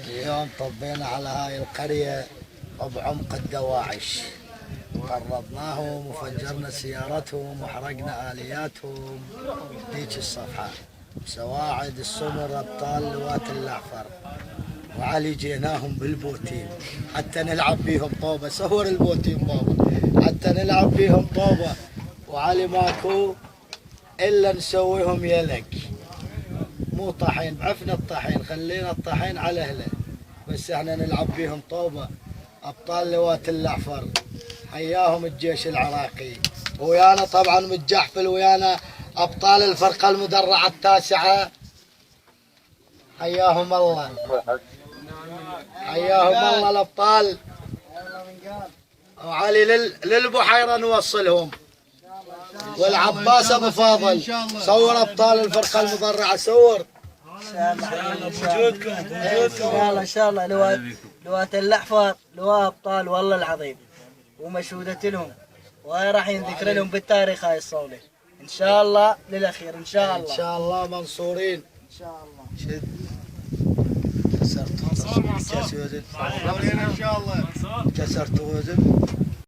اليوم طبينا على هاي القرية بعمق الدواعش، قربناهم وفجرنا سيارتهم وحرقنا آلياتهم. هيك الصفحة سواعد السمر أبطال لواة الأعفر، وعلي جيناهم بالبوتين حتى نلعب بيهم طوبة. صور البوتين بابا حتى نلعب بيهم طوبة، وعلي ماكو إلا نسويهم يلك، مو طحين. بعفنا الطحين، خلينا الطحين على أهله، بس احنا نلعب بيهم طوبة. أبطال لواة الأعفر حياهم الجيش العراقي، ويانا طبعا متجحفل، ويانا أبطال الفرقة المدرعة التاسعة حياهم الله، حياهم الله الأبطال. وعلي للبحيرة نوصلهم، والعباس أبو فاضل صور أبطال الفرقة المدرعة. صور بوجودكم ان شاء الله لواة الأحفر لواء أبطال والله العظيم، ومشهودة لهم، وهاي راح ينذكر لهم بالتاريخ هاي الصولة ان شاء الله للأخير ان شاء الله. إن شاء الله منصورين ان شاء الله. شد كسرت وزن، ان شاء الله كسرت وزن.